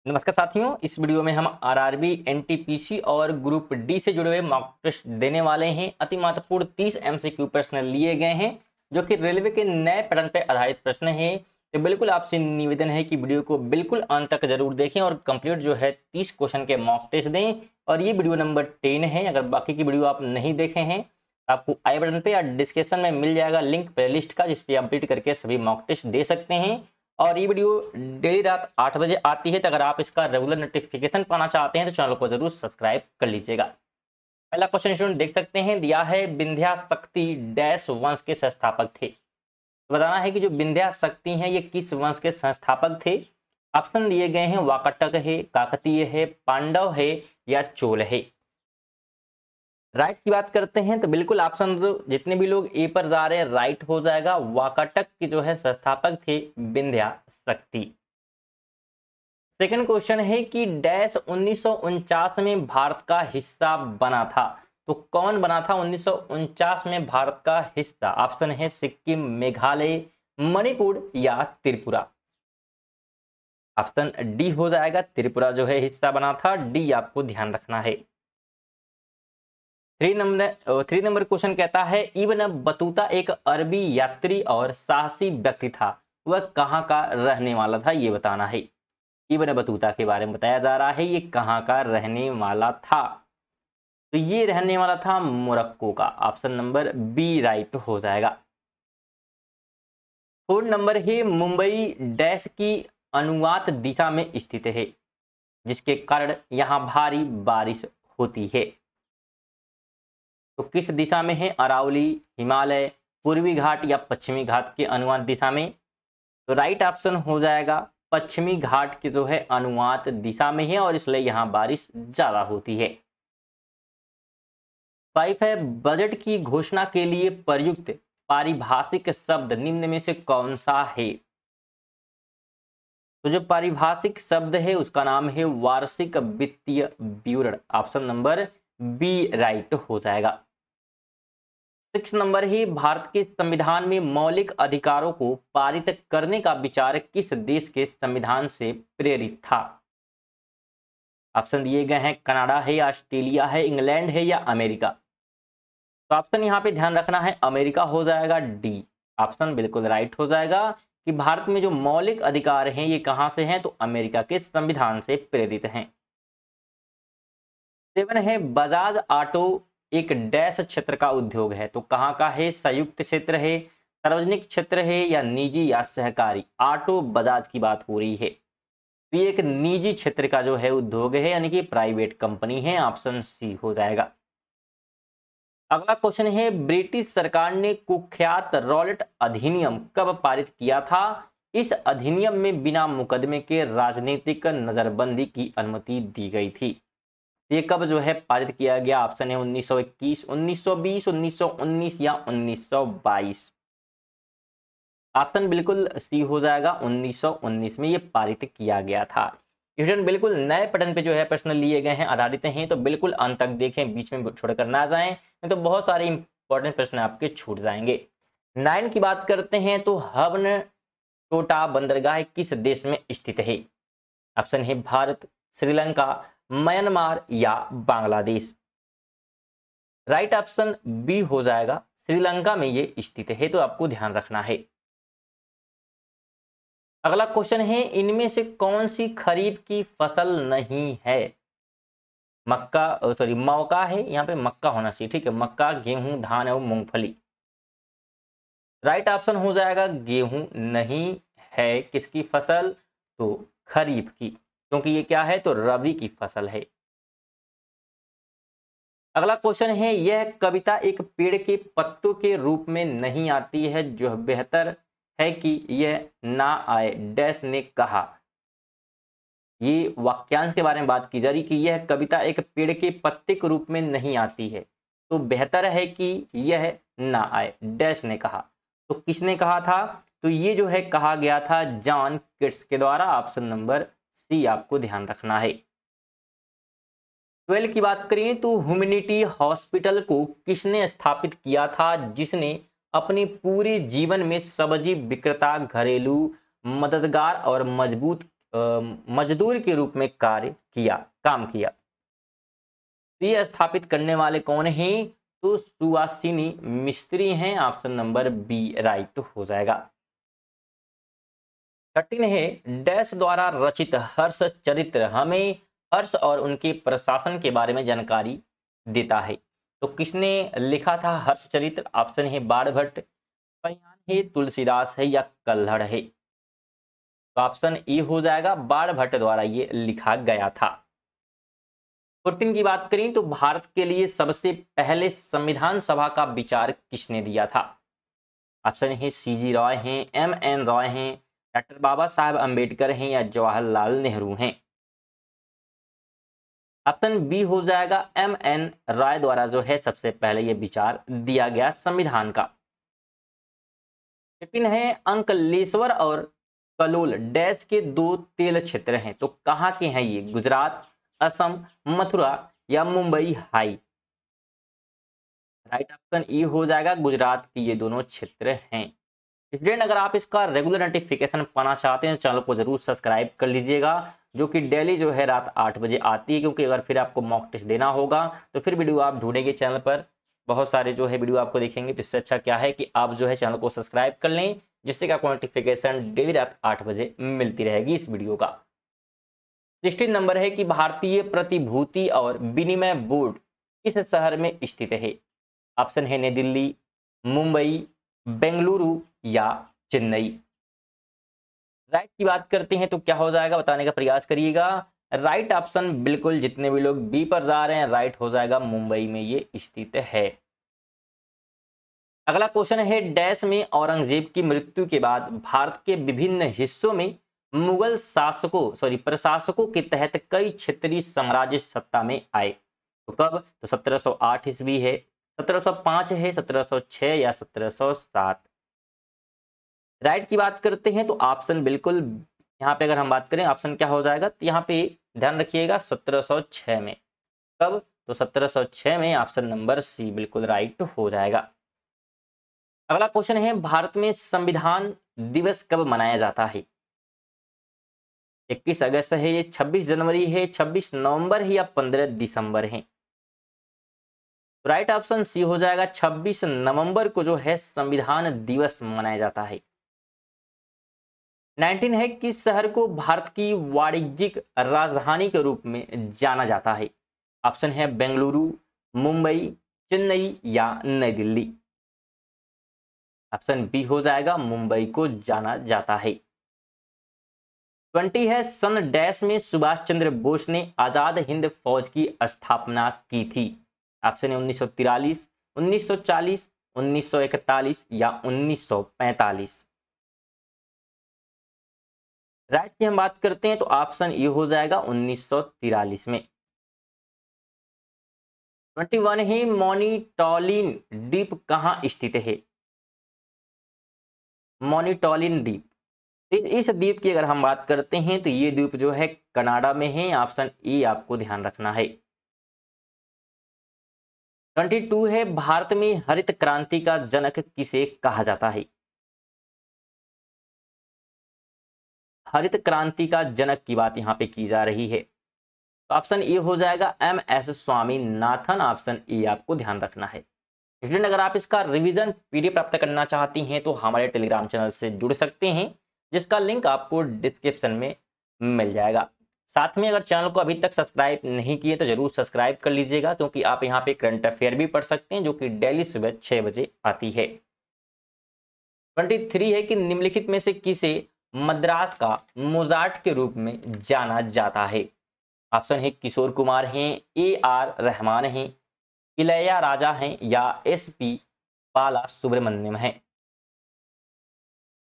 नमस्कार साथियों, इस वीडियो में हम आरआरबी, एनटीपीसी और ग्रुप डी से जुड़े हुए मॉक टेस्ट देने वाले हैं। अति महत्वपूर्ण 30 एमसीक्यू प्रश्न लिए गए हैं जो कि रेलवे के नए पैटर्न पर आधारित प्रश्न हैं। तो बिल्कुल आपसे निवेदन है कि वीडियो को बिल्कुल अंत तक जरूर देखें और कंप्लीट जो है 30 क्वेश्चन के मॉक टेस्ट दें। और ये वीडियो नंबर 10 है। अगर बाकी की वीडियो आप नहीं देखे हैं आपको आई बटन पे या डिस्क्रिप्शन में मिल जाएगा लिंक प्लेलिस्ट का, जिसपे अपडेट करके सभी मॉक टेस्ट दे सकते हैं। और ये वीडियो डेली रात 8 बजे आती है, तो अगर आप इसका रेगुलर नोटिफिकेशन पाना चाहते हैं तो चैनल को जरूर सब्सक्राइब कर लीजिएगा। पहला क्वेश्चन स्टूडेंट देख सकते हैं, दिया है विंध्या शक्ति डैश वंश के संस्थापक थे। तो बताना है कि जो विंध्या शक्ति हैं ये किस वंश के संस्थापक थे। ऑप्शन दिए गए हैं वाकाटक है, काकतीय है, पांडव है या चोल है। राइट की बात करते हैं तो बिल्कुल ऑप्शन जितने भी लोग ए पर जा रहे हैं राइट हो जाएगा। वाकाटक के जो है संस्थापक थे विंध्या शक्ति। सेकंड क्वेश्चन है कि डैश 1949 में भारत का हिस्सा बना था। तो कौन बना था 1949 में भारत का हिस्सा। ऑप्शन है सिक्किम, मेघालय, मणिपुर या त्रिपुरा। ऑप्शन डी हो जाएगा, त्रिपुरा जो है हिस्सा बना था। डी आपको ध्यान रखना है। 3 नंबर क्वेश्चन कहता है इब्न बतूता एक अरबी यात्री और साहसी व्यक्ति था, वह कहाँ का रहने वाला था, ये बताना है। इब्न बतूता के बारे में बताया जा रहा है, ये कहाँ का रहने वाला था। तो ये रहने वाला था मोरक्को का। ऑप्शन नंबर बी राइट हो जाएगा। 4 नंबर है मुंबई डैश की अनुवात दिशा में स्थित है, जिसके कारण यहाँ भारी बारिश होती है। तो किस दिशा में है। अरावली, हिमालय, पूर्वी घाट या पश्चिमी घाट के अनुवात दिशा में। तो राइट ऑप्शन हो जाएगा पश्चिमी घाट की जो है अनुवात दिशा में है और इसलिए यहां बारिश ज्यादा होती है। 5 है बजट की घोषणा के लिए प्रयुक्त पारिभाषिक शब्द निम्न में से कौन सा है। तो जो पारिभाषिक शब्द है उसका नाम है वार्षिक वित्तीय विवरण। ऑप्शन नंबर बी राइट हो जाएगा। 6 नंबर है भारत के संविधान में मौलिक अधिकारों को पारित करने का विचार किस देश के संविधान से प्रेरित था। ऑप्शन दिए गए हैं कनाडा है, ऑस्ट्रेलिया है, इंग्लैंड है या अमेरिका। तो ऑप्शन यहाँ पे ध्यान रखना है अमेरिका हो जाएगा। डी ऑप्शन बिल्कुल राइट हो जाएगा कि भारत में जो मौलिक अधिकार हैं ये कहां से हैं, तो अमेरिका के संविधान से प्रेरित हैं। 7 है बजाज ऑटो एक डैश क्षेत्र का उद्योग है। तो कहाँ का है। संयुक्त क्षेत्र है, सार्वजनिक क्षेत्र है या निजी या सहकारी। ऑटो बजाज की बात हो रही है, तो ये एक निजी क्षेत्र का जो है उद्योग है, यानी कि प्राइवेट कंपनी है। ऑप्शन सी हो जाएगा। अगला क्वेश्चन है ब्रिटिश सरकार ने कुख्यात रॉलेट अधिनियम कब पारित किया था। इस अधिनियम में बिना मुकदमे के राजनीतिक नजरबंदी की अनुमति दी गई थी। ये कब जो है पारित किया गया। ऑप्शन है 1921, 1920, 1919 या 1922। ऑप्शन बिल्कुल सी हो जाएगा, 1919 में ये पारित किया गया था। स्टूडेंट बिल्कुल नए पैटर्न पे जो है प्रश्न लिए गए हैं, आधारित हैं, तो बिल्कुल अंत तक देखें, बीच में छोड़कर ना जाएं, नहीं तो बहुत सारे इंपॉर्टेंट प्रश्न आपके छूट जाएंगे। 9 की बात करते हैं तो हवन टोटा बंदरगाह किस देश में स्थित है। ऑप्शन है भारत, श्रीलंका, म्यांमार या बांग्लादेश। राइट ऑप्शन बी हो जाएगा, श्रीलंका में ये स्थित है, तो आपको ध्यान रखना है। अगला क्वेश्चन है इनमें से कौन सी खरीफ की फसल नहीं है। मक्का सॉरी मौका है, यहाँ पे मक्का होना चाहिए, ठीक है। मक्का, गेहूं, धान और मूंगफली। राइट ऑप्शन हो जाएगा गेहूं नहीं है किसकी फसल, तो खरीफ की, क्योंकि ये क्या है तो रबी की फसल है। अगला क्वेश्चन है यह कविता एक पेड़ के पत्तों के रूप में नहीं आती है, जो बेहतर है कि यह ना आए डैश ने कहा। ये वाक्यांश के बारे में बात की जा रही कि यह कविता एक पेड़ के पत्ते के रूप में नहीं आती है, तो बेहतर है कि यह ना आए डैश ने कहा। तो किसने कहा था, तो ये जो है कहा गया था जॉन किट्स के द्वारा। ऑप्शन नंबर सी आपको ध्यान रखना है। 12 की बात करें तो ह्यूमैनिटी हॉस्पिटल को किसने स्थापित किया था, जिसने अपने पूरे जीवन में सब्जी विक्रेता, घरेलू मददगार और मजबूत मजदूर के रूप में काम किया। तो ये स्थापित करने वाले कौन हैं? तो सुवासिनी मिस्त्री हैं। ऑप्शन नंबर बी राइट हो जाएगा। 13 है डैश द्वारा रचित हर्ष चरित्र हमें हर्ष और उनके प्रशासन के बारे में जानकारी देता है। तो किसने लिखा था हर्ष चरित्र? ऑप्शन है बाणभट्ट, कल्याण है, तुलसीदास है या कल्हड़ है। तो ऑप्शन ए हो जाएगा, बाणभट्ट द्वारा ये लिखा गया था। 14 की बात करें तो भारत के लिए सबसे पहले संविधान सभा का विचार किसने दिया था? ऑप्शन है सीजी रॉय हैं, एमएन रॉय हैं, डॉक्टर बाबा साहेब अंबेडकर हैं या जवाहरलाल नेहरू हैं। ऑप्शन बी हो जाएगा, एमएन रॉय द्वारा जो है सबसे पहले यह विचार दिया गया संविधान का। 15 है अंकलेश्वर और कलोल डैश के दो तेल क्षेत्र हैं। तो कहाँ के हैं ये? गुजरात, असम, मथुरा या Mumbai high. Right option E हो जाएगा, गुजरात के ये दोनों क्षेत्र हैं। स्टूडेंट अगर आप इसका रेगुलर नोटिफिकेशन पाना चाहते हैं चैनल को जरूर सब्सक्राइब कर लीजिएगा, जो कि डेली जो है रात 8 बजे आती है। क्योंकि अगर फिर आपको मॉक टेस्ट देना होगा तो फिर वीडियो आप ढूंढेंगे चैनल पर, बहुत सारे जो है वीडियो आपको देखेंगे। तो इससे अच्छा क्या है कि आप जो है चैनल को सब्सक्राइब कर लें, जिससे कि आपको नोटिफिकेशन डेली रात 8 बजे मिलती रहेगी इस वीडियो का। 16 नंबर है कि भारतीय प्रतिभूति और विनिमय बोर्ड किस शहर में स्थित है? ऑप्शन है नई दिल्ली, मुंबई, बेंगलुरु या चेन्नई। राइट की बात करते हैं तो क्या हो जाएगा बताने का प्रयास करिएगा। राइट ऑप्शन बिल्कुल, जितने भी लोग बी पर जा रहे हैं राइट हो जाएगा, मुंबई में ये स्थित है। अगला क्वेश्चन है डैश में औरंगजेब की मृत्यु के बाद भारत के विभिन्न हिस्सों में मुगल प्रशासकों के तहत कई क्षेत्रीय साम्राज्य सत्ता में आए। तो कब? तो 1708 ईस्वी है, 1705 है, 1706 या 1707। राइट की बात करते हैं तो ऑप्शन बिल्कुल यहाँ पे अगर हम बात करें ऑप्शन क्या हो जाएगा, तो यहाँ पे ध्यान रखिएगा 1706 में। कब? तो 1706 में ऑप्शन नंबर सी बिल्कुल राइट हो जाएगा। अगला क्वेश्चन है भारत में संविधान दिवस कब मनाया जाता है? 21 अगस्त है, ये 26 जनवरी है, 26 नवंबर है या 15 दिसंबर है। राइट ऑप्शन सी हो जाएगा, 26 नवंबर को जो है संविधान दिवस मनाया जाता है। 19 है किस शहर को भारत की वाणिज्यिक राजधानी के रूप में जाना जाता है? ऑप्शन है बेंगलुरु, मुंबई, चेन्नई या नई दिल्ली। ऑप्शन बी हो जाएगा, मुंबई को जाना जाता है। 20 है सन डैश में सुभाष चंद्र बोस ने आजाद हिंद फौज की स्थापना की थी। ऑप्शन है 1943, 1940, 1941 या 1945। राइट की हम बात करते हैं तो ऑप्शन ए हो जाएगा 1943 में। 21 है मोनिटोलिन द्वीप कहाँ स्थित है? मोनिटोलिन द्वीप, इस द्वीप की अगर हम बात करते हैं तो ये द्वीप जो है कनाडा में है। ऑप्शन ए आपको ध्यान रखना है। 22 है भारत में हरित क्रांति का जनक किसे कहा जाता है? हरित क्रांति का जनक की बात यहां पे की जा रही है। तो ऑप्शन ए हो जाएगा, MS स्वामीनाथन। ऑप्शन ए आपको ध्यान रखना है। स्टूडेंट अगर आप इसका रिवीजन PDF प्राप्त करना चाहती हैं तो हमारे टेलीग्राम चैनल से जुड़ सकते हैं, जिसका लिंक आपको डिस्क्रिप्शन में मिल जाएगा। साथ में अगर चैनल को अभी तक सब्सक्राइब नहीं किए तो जरूर सब्सक्राइब कर लीजिएगा, क्योंकि आप यहाँ पे करंट अफेयर भी पढ़ सकते हैं, जो कि डेली सुबह 6 बजे आती है। 23 है कि निम्नलिखित में से किसे मद्रास का मोजार्ट के रूप में जाना जाता है? ऑप्शन है किशोर कुमार हैं, AR रहमान हैं, इलैयाराजा हैं या SP बाला सुब्रमण्यम है।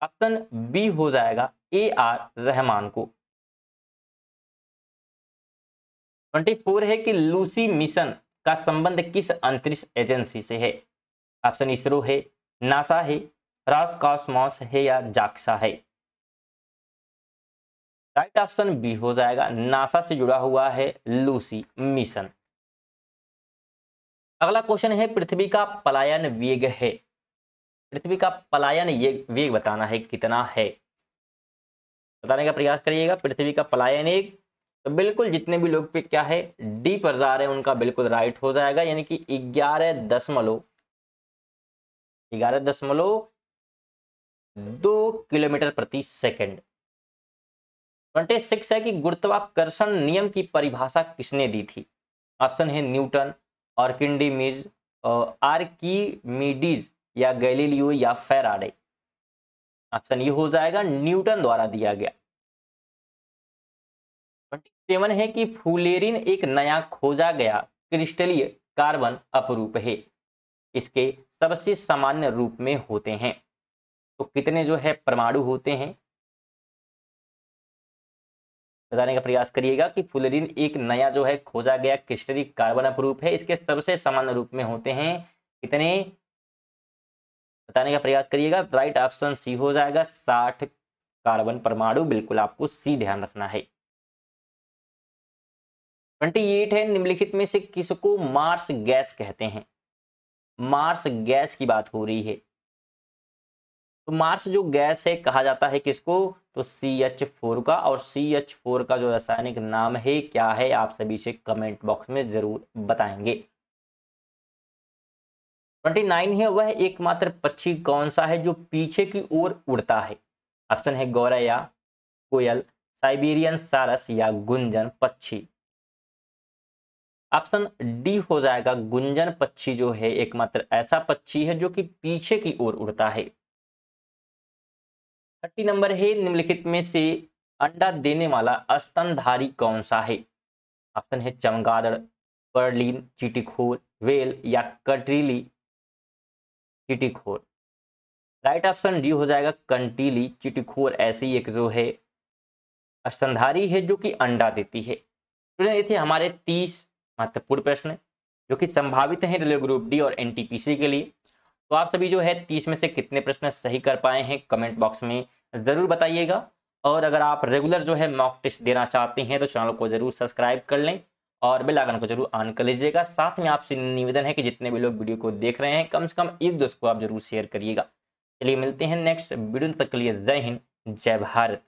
ऑप्शन बी हो जाएगा, AR रहमान को। 24 है कि लूसी मिशन का संबंध किस अंतरिक्ष एजेंसी से है? ऑप्शन इसरो है, नासा है, रॉसकॉस्मॉस है या जाक्सा है। राइट ऑप्शन बी हो जाएगा, नासा से जुड़ा हुआ है लूसी मिशन। अगला क्वेश्चन है पृथ्वी का पलायन वेग है। पृथ्वी का पलायन वेग बताना है कितना है। बताने का प्रयास करिएगा। पृथ्वी का पलायन एक, तो बिल्कुल जितने भी लोग पे क्या है डी पर जा रहे हैं उनका बिल्कुल राइट हो जाएगा, यानी कि 11.2 किलोमीटर प्रति सेकंड। 26 है कि गुरुत्वाकर्षण नियम की परिभाषा किसने दी थी? ऑप्शन है न्यूटन, आर्किमिडीज, आर्किमिडीज या गैलीलियो या फैराडे। ऑप्शन ये हो जाएगा न्यूटन द्वारा दिया गया। 27 है कि फुलेरिन एक नया खोजा गया क्रिस्टलीय कार्बन अपरूप है, इसके सबसे सामान्य रूप में होते हैं। तो कितने जो है परमाणु होते हैं बताने का प्रयास करिएगा कि फुलेरिन एक नया जो है खोजा गया क्रिस्टलीय कार्बन अपरूप है, इसके सबसे सामान्य रूप में होते हैं कितने, बताने का प्रयास करिएगा। राइट ऑप्शन सी हो जाएगा 60 कार्बन परमाणु, बिल्कुल आपको सी ध्यान रखना है। 28 है निम्नलिखित में से किसको मार्स गैस कहते हैं? मार्स गैस की बात हो रही है। तो मार्स जो गैस है कहा जाता है किसको? तो CH4 का, और CH4 का जो रासायनिक नाम है क्या है आप सभी से कमेंट बॉक्स में जरूर बताएंगे। 29 है वह एकमात्र पक्षी कौन सा है जो पीछे की ओर उड़ता है? ऑप्शन है गौरैया, कोयल, साइबेरियन सारस या गुंजन पक्षी। ऑप्शन डी हो जाएगा गुंजन पक्षी जो है एकमात्र ऐसा पक्षी है जो कि पीछे की ओर उड़ता है। 30 नंबर है निम्नलिखित में से अंडा देने वाला स्तनधारी कौन सा है? ऑप्शन है चमगादड़, पर्लिन, चींटीखोर, वेल या कटीली चींटीखोर। राइट ऑप्शन डी हो जाएगा कंटीली चींटीखोर ऐसी एक जो है स्तनधारी है जो कि अंडा देती है। तो ये थे हमारे 30 महत्वपूर्ण प्रश्न जो कि संभावित हैं रेलवे ग्रुप डी और एनटीपीसी के लिए। तो आप सभी जो है 30 में से कितने प्रश्न सही कर पाए हैं कमेंट बॉक्स में जरूर बताइएगा। और अगर आप रेगुलर जो है मॉक टेस्ट देना चाहते हैं तो चैनल को जरूर सब्सक्राइब कर लें और बेल आइकन को जरूर ऑन कर लीजिएगा। साथ में आपसे निवेदन है कि जितने भी लोग वीडियो को देख रहे हैं कम से कम एक दोस्त को आप जरूर शेयर करिएगा। चलिए मिलते हैं नेक्स्ट वीडियो, तक के लिए जय हिंद, जय भारत।